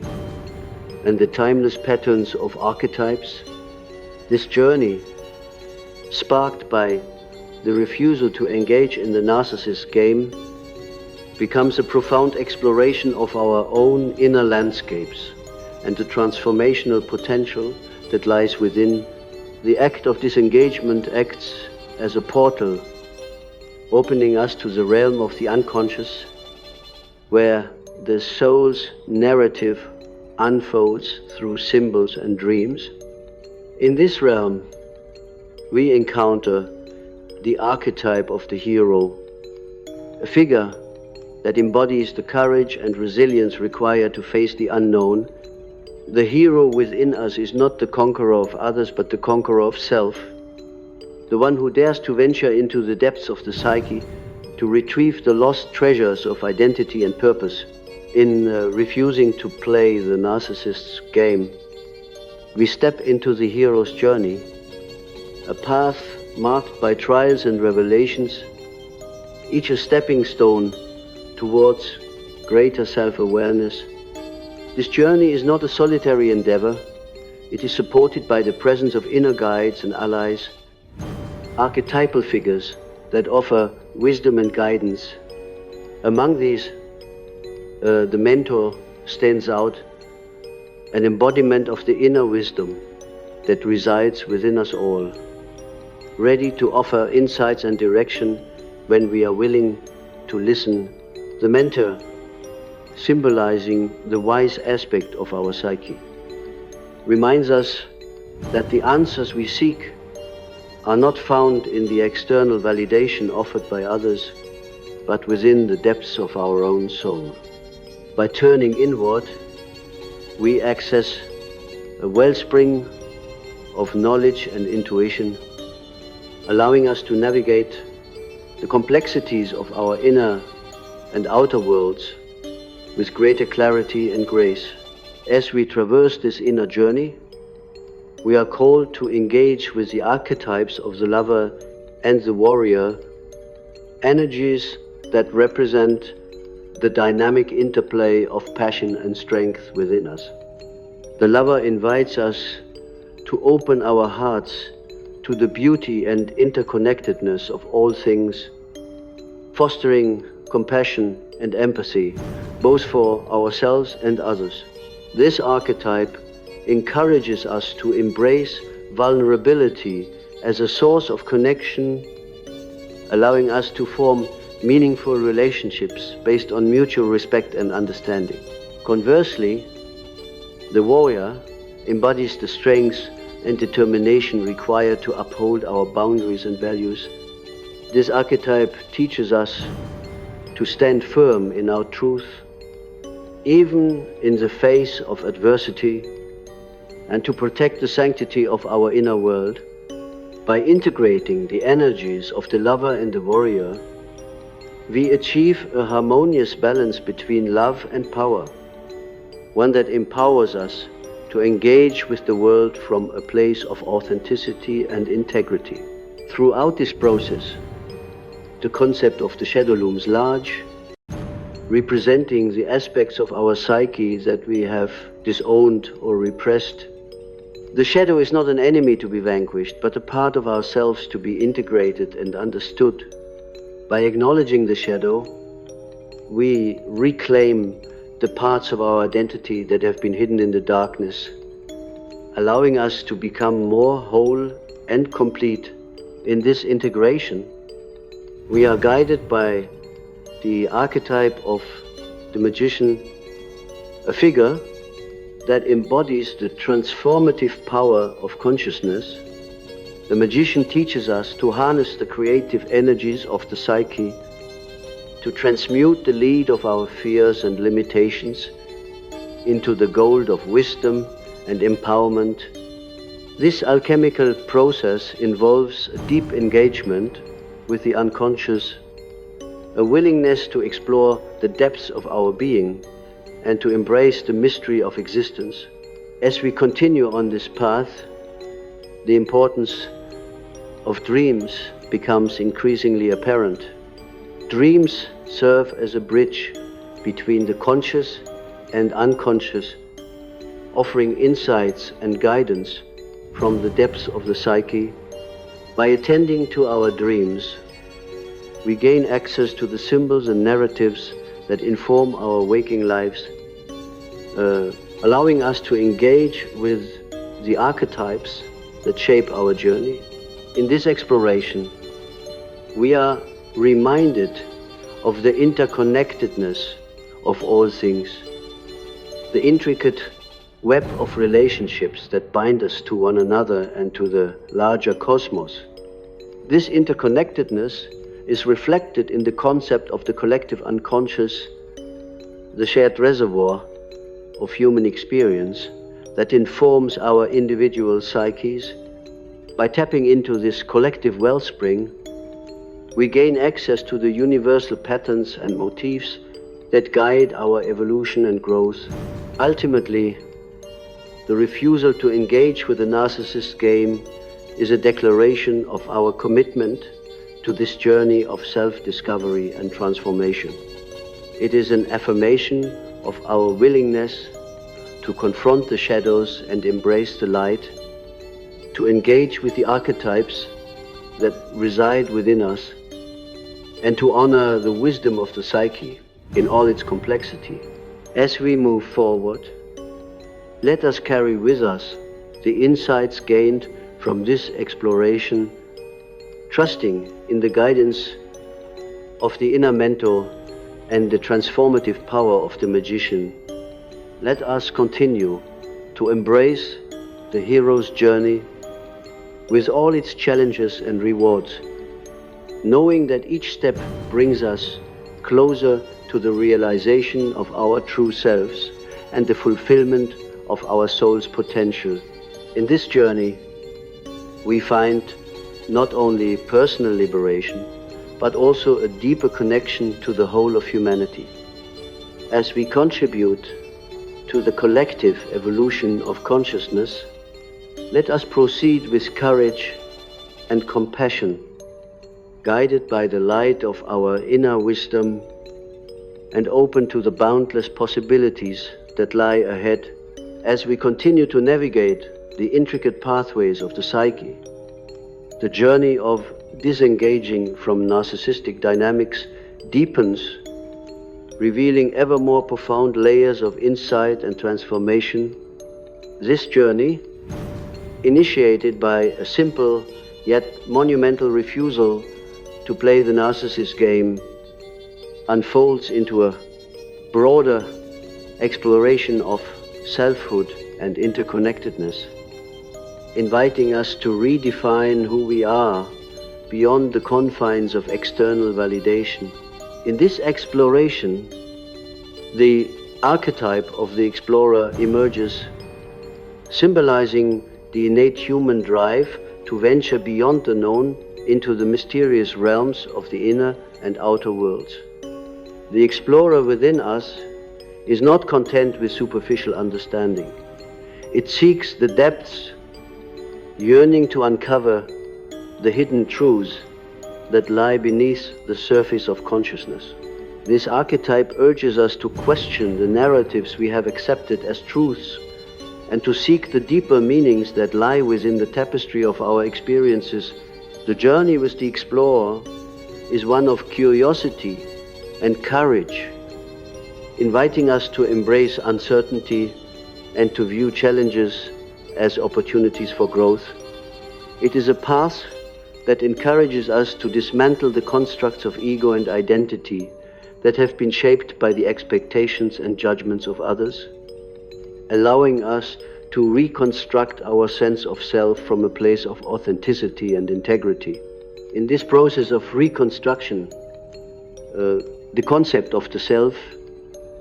and the timeless patterns of archetypes. This journey, sparked by the refusal to engage in the narcissist game, becomes a profound exploration of our own inner landscapes and the transformational potential that lies within. The act of disengagement acts as a portal, opening us to the realm of the unconscious, where the soul's narrative unfolds through symbols and dreams. In this realm, we encounter the archetype of the hero, a figure that embodies the courage and resilience required to face the unknown. The hero within us is not the conqueror of others, but the conqueror of self, the one who dares to venture into the depths of the psyche to retrieve the lost treasures of identity and purpose. In refusing to play the narcissist's game, we step into the hero's journey, a path marked by trials and revelations, each a stepping stone towards greater self-awareness. This journey is not a solitary endeavor. It is supported by the presence of inner guides and allies, archetypal figures that offer wisdom and guidance. Among these, the mentor stands out, an embodiment of the inner wisdom that resides within us all, ready to offer insights and direction when we are willing to listen. The mentor, symbolizing the wise aspect of our psyche, reminds us that the answers we seek are not found in the external validation offered by others, but within the depths of our own soul. By turning inward, we access a wellspring of knowledge and intuition, allowing us to navigate the complexities of our inner and outer worlds with greater clarity and grace. As we traverse this inner journey, we are called to engage with the archetypes of the lover and the warrior, energies that represent the dynamic interplay of passion and strength within us. The lover invites us to open our hearts to the beauty and interconnectedness of all things, fostering compassion and empathy, both for ourselves and others. This archetype encourages us to embrace vulnerability as a source of connection, allowing us to form meaningful relationships based on mutual respect and understanding. Conversely, the warrior embodies the strength and determination required to uphold our boundaries and values. This archetype teaches us to stand firm in our truth, even in the face of adversity, and to protect the sanctity of our inner world. By integrating the energies of the lover and the warrior, we achieve a harmonious balance between love and power, one that empowers us to engage with the world from a place of authenticity and integrity. Throughout this process, the concept of the shadow looms large, representing the aspects of our psyche that we have disowned or repressed. The shadow is not an enemy to be vanquished, but a part of ourselves to be integrated and understood. By acknowledging the shadow, we reclaim the parts of our identity that have been hidden in the darkness, allowing us to become more whole and complete. In this integration, we are guided by the archetype of the magician, a figure that embodies the transformative power of consciousness. The magician teaches us to harness the creative energies of the psyche, to transmute the lead of our fears and limitations into the gold of wisdom and empowerment. This alchemical process involves a deep engagement with the unconscious, a willingness to explore the depths of our being and to embrace the mystery of existence. As we continue on this path, the importance of dreams becomes increasingly apparent. Dreams serve as a bridge between the conscious and unconscious, offering insights and guidance from the depths of the psyche. By attending to our dreams, we gain access to the symbols and narratives that inform our waking lives, allowing us to engage with the archetypes that shape our journey. In this exploration, we are reminded of the interconnectedness of all things, the intricate web of relationships that bind us to one another and to the larger cosmos. This interconnectedness is reflected in the concept of the collective unconscious, the shared reservoir of human experience that informs our individual psyches. By tapping into this collective wellspring, we gain access to the universal patterns and motifs that guide our evolution and growth. Ultimately, the refusal to engage with the narcissist game is a declaration of our commitment to this journey of self-discovery and transformation. It is an affirmation of our willingness to confront the shadows and embrace the light, to engage with the archetypes that reside within us, and to honor the wisdom of the psyche in all its complexity. As we move forward, let us carry with us the insights gained from this exploration, trusting in the guidance of the inner mentor and the transformative power of the magician. Let us continue to embrace the hero's journey with all its challenges and rewards, knowing that each step brings us closer to the realization of our true selves and the fulfillment of our soul's potential. In this journey, we find not only personal liberation, but also a deeper connection to the whole of humanity. As we contribute to the collective evolution of consciousness, let us proceed with courage and compassion, guided by the light of our inner wisdom and open to the boundless possibilities that lie ahead as we continue to navigate the intricate pathways of the psyche. The journey of disengaging from narcissistic dynamics deepens, revealing ever more profound layers of insight and transformation. This journey, initiated by a simple yet monumental refusal to play the narcissist game, unfolds into a broader exploration of selfhood and interconnectedness, inviting us to redefine who we are beyond the confines of external validation. In this exploration, the archetype of the explorer emerges, symbolizing the innate human drive to venture beyond the known into the mysterious realms of the inner and outer worlds. The explorer within us is not content with superficial understanding. It seeks the depths, yearning to uncover the hidden truths that lie beneath the surface of consciousness. This archetype urges us to question the narratives we have accepted as truths and to seek the deeper meanings that lie within the tapestry of our experiences. The journey with the explorer is one of curiosity and courage, inviting us to embrace uncertainty and to view challenges as opportunities for growth. It is a path that encourages us to dismantle the constructs of ego and identity that have been shaped by the expectations and judgments of others, allowing us to reconstruct our sense of self from a place of authenticity and integrity. In this process of reconstruction, the concept of the self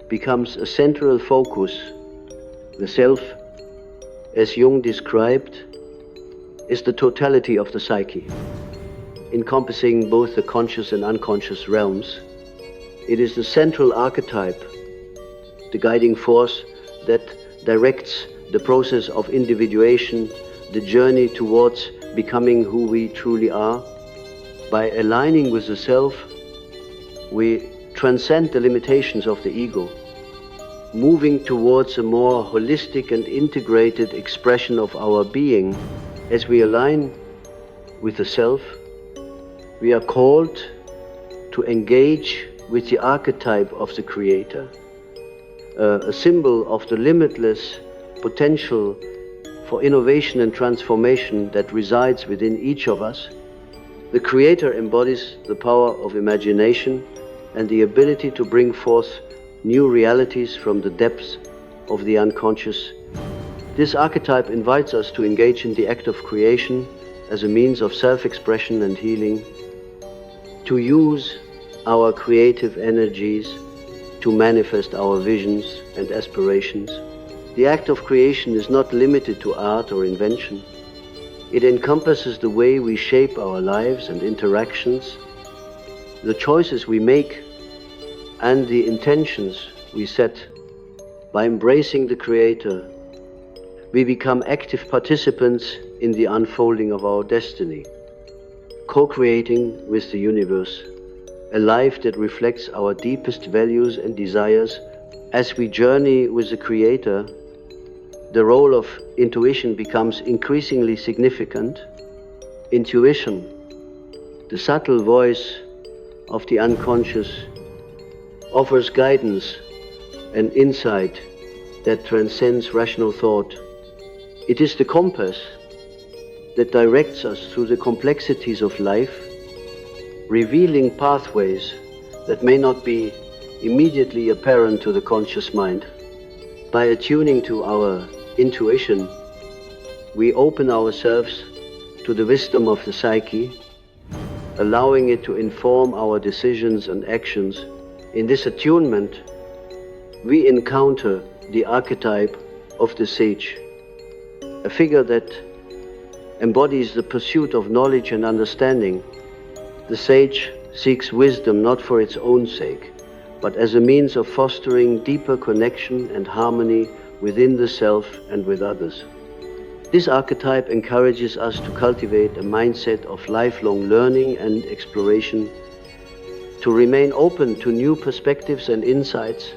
becomes a central focus. The self, as Jung described, is the totality of the psyche, encompassing both the conscious and unconscious realms. It is the central archetype, the guiding force that directs the process of individuation, the journey towards becoming who we truly are. By aligning with the self, we transcend the limitations of the ego, moving towards a more holistic and integrated expression of our being. As we align with the self, we are called to engage with the archetype of the creator, a symbol of the limitless potential for innovation and transformation that resides within each of us. The creator embodies the power of imagination and the ability to bring forth new realities from the depths of the unconscious. This archetype invites us to engage in the act of creation as a means of self-expression and healing, to use our creative energies to manifest our visions and aspirations. The act of creation is not limited to art or invention. It encompasses the way we shape our lives and interactions, the choices we make, and the intentions we set. By embracing the Creator, we become active participants in the unfolding of our destiny, co-creating with the universe a life that reflects our deepest values and desires. As we journey with the Creator, the role of intuition becomes increasingly significant. Intuition, the subtle voice of the unconscious, offers guidance and insight that transcends rational thought. It is the compass that directs us through the complexities of life, revealing pathways that may not be immediately apparent to the conscious mind. By attuning to our intuition, we open ourselves to the wisdom of the psyche, allowing it to inform our decisions and actions. In this attunement, we encounter the archetype of the sage, a figure that embodies the pursuit of knowledge and understanding. The sage seeks wisdom not for its own sake, but as a means of fostering deeper connection and harmony within the self and with others. This archetype encourages us to cultivate a mindset of lifelong learning and exploration, to remain open to new perspectives and insights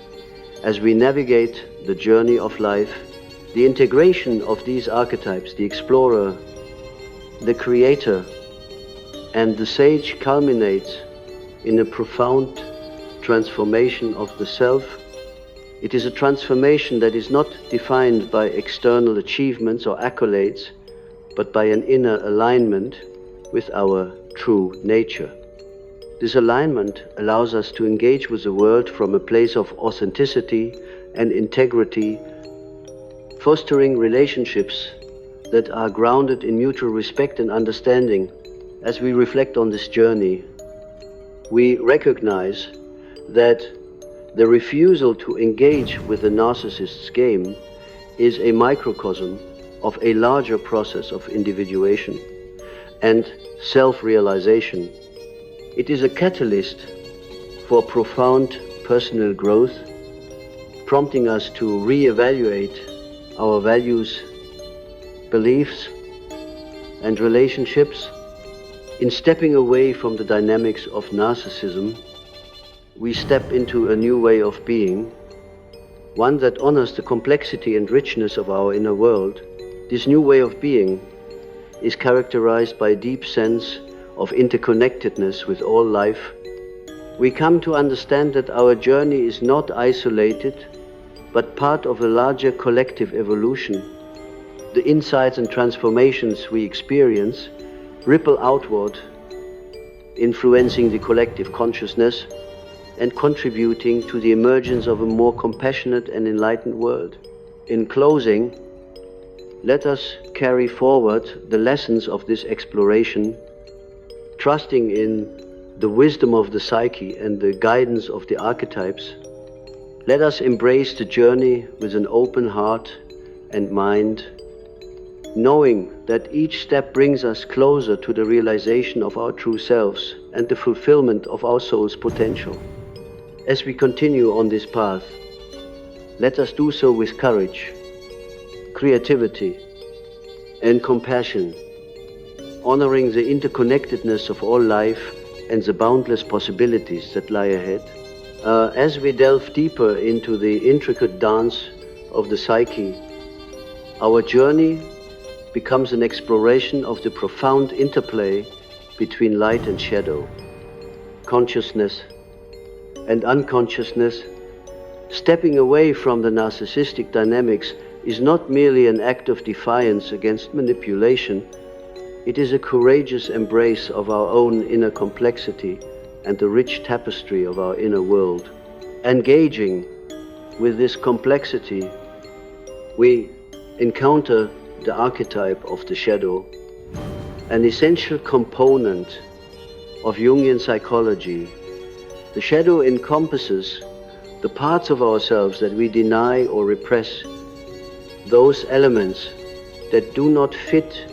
as we navigate the journey of life. The integration of these archetypes, the explorer, the creator, and the sage, culminates in a profound transformation of the self. It is a transformation that is not defined by external achievements or accolades, but by an inner alignment with our true nature. This alignment allows us to engage with the world from a place of authenticity and integrity, fostering relationships that are grounded in mutual respect and understanding. As we reflect on this journey, we recognize that the refusal to engage with the narcissist's game is a microcosm of a larger process of individuation and self-realization. It is a catalyst for profound personal growth, prompting us to re-evaluate our values, beliefs, and relationships. In stepping away from the dynamics of narcissism, we step into a new way of being, one that honors the complexity and richness of our inner world. This new way of being is characterized by a deep sense of interconnectedness with all life. We come to understand that our journey is not isolated, but part of a larger collective evolution. The insights and transformations we experience ripple outward, influencing the collective consciousness and contributing to the emergence of a more compassionate and enlightened world. In closing, let us carry forward the lessons of this exploration, trusting in the wisdom of the psyche and the guidance of the archetypes. Let us embrace the journey with an open heart and mind, knowing that each step brings us closer to the realization of our true selves and the fulfillment of our soul's potential. As we continue on this path, let us do so with courage, creativity, and compassion, honoring the interconnectedness of all life and the boundless possibilities that lie ahead. As we delve deeper into the intricate dance of the psyche, our journey becomes an exploration of the profound interplay between light and shadow, consciousness and unconsciousness. Stepping away from the narcissistic dynamics is not merely an act of defiance against manipulation. It is a courageous embrace of our own inner complexity and the rich tapestry of our inner world. Engaging with this complexity, we encounter the archetype of the shadow, an essential component of Jungian psychology. The shadow encompasses the parts of ourselves that we deny or repress, those elements that do not fit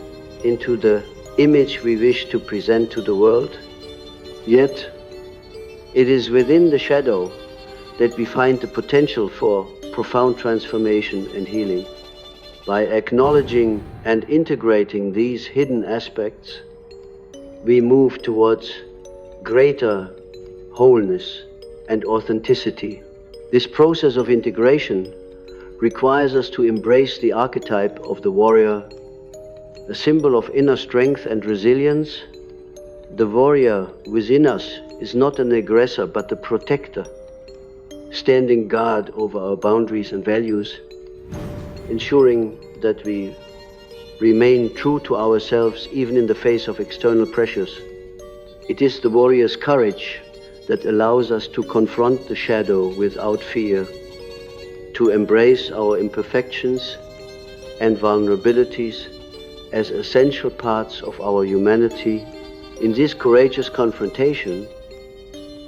into the image we wish to present to the world. Yet, it is within the shadow that we find the potential for profound transformation and healing. By acknowledging and integrating these hidden aspects, we move towards greater wholeness and authenticity. This process of integration requires us to embrace the archetype of the warrior, a symbol of inner strength and resilience. The warrior within us is not an aggressor but a protector, standing guard over our boundaries and values, ensuring that we remain true to ourselves even in the face of external pressures. It is the warrior's courage that allows us to confront the shadow without fear, to embrace our imperfections and vulnerabilities as essential parts of our humanity. In this courageous confrontation,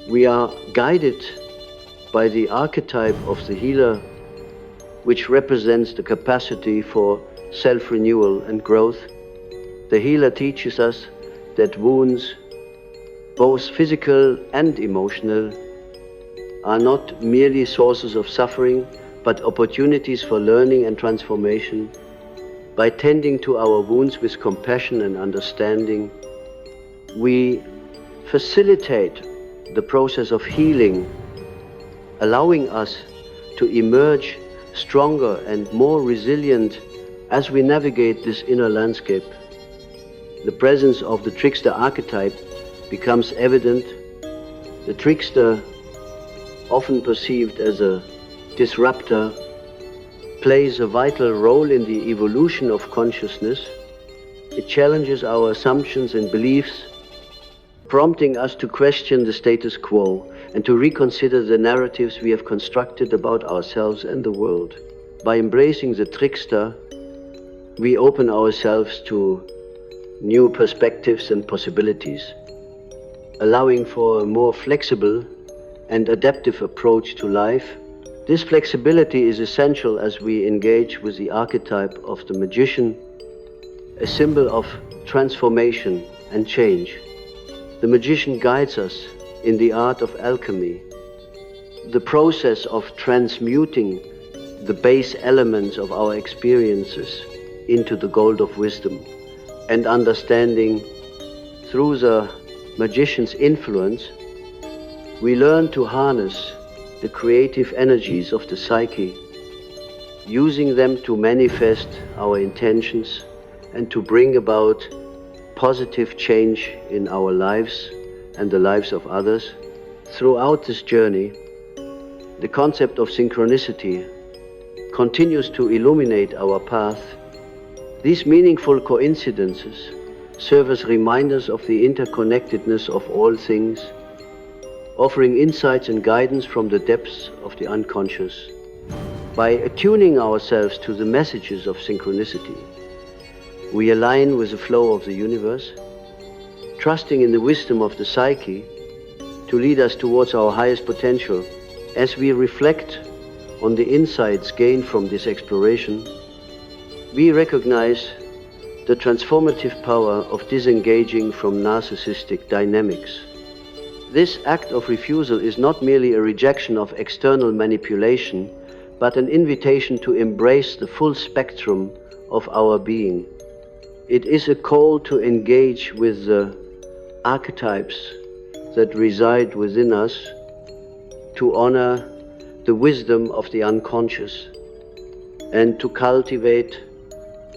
we are guided by the archetype of the healer, which represents the capacity for self-renewal and growth. The healer teaches us that wounds, both physical and emotional, are not merely sources of suffering, but opportunities for learning and transformation. By tending to our wounds with compassion and understanding, we facilitate the process of healing, allowing us to emerge stronger and more resilient as we navigate this inner landscape. The presence of the trickster archetype becomes evident. The trickster, often perceived as a disruptor, plays a vital role in the evolution of consciousness. It challenges our assumptions and beliefs, prompting us to question the status quo and to reconsider the narratives we have constructed about ourselves and the world. By embracing the trickster, we open ourselves to new perspectives and possibilities, allowing for a more flexible and adaptive approach to life. This flexibility is essential as we engage with the archetype of the magician, a symbol of transformation and change. The magician guides us in the art of alchemy, the process of transmuting the base elements of our experiences into the gold of wisdom and understanding. Through the magician's influence, we learn to harness the creative energies of the psyche, using them to manifest our intentions and to bring about positive change in our lives and the lives of others. Throughout this journey, the concept of synchronicity continues to illuminate our path. These meaningful coincidences serve as reminders of the interconnectedness of all things, offering insights and guidance from the depths of the unconscious. By attuning ourselves to the messages of synchronicity, we align with the flow of the universe, trusting in the wisdom of the psyche to lead us towards our highest potential. As we reflect on the insights gained from this exploration, we recognize the transformative power of disengaging from narcissistic dynamics. This act of refusal is not merely a rejection of external manipulation, but an invitation to embrace the full spectrum of our being. It is a call to engage with the archetypes that reside within us, to honor the wisdom of the unconscious, and to cultivate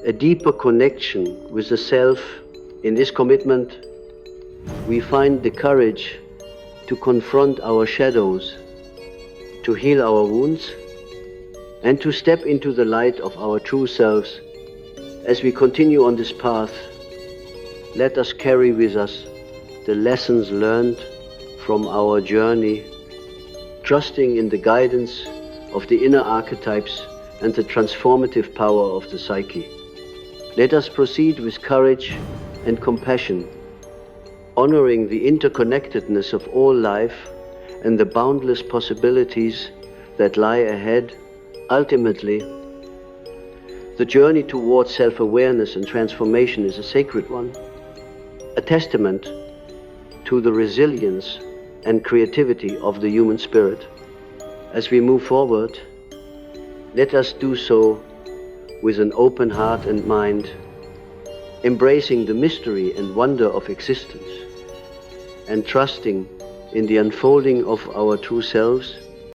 a deeper connection with the self. In this commitment, we find the courage to confront our shadows, to heal our wounds, and to step into the light of our true selves. As we continue on this path, let us carry with us the lessons learned from our journey, trusting in the guidance of the inner archetypes and the transformative power of the psyche. Let us proceed with courage and compassion, honoring the interconnectedness of all life and the boundless possibilities that lie ahead. Ultimately, the journey towards self-awareness and transformation is a sacred one, a testament to the resilience and creativity of the human spirit. As we move forward, let us do so with an open heart and mind, embracing the mystery and wonder of existence, and trusting in the unfolding of our true selves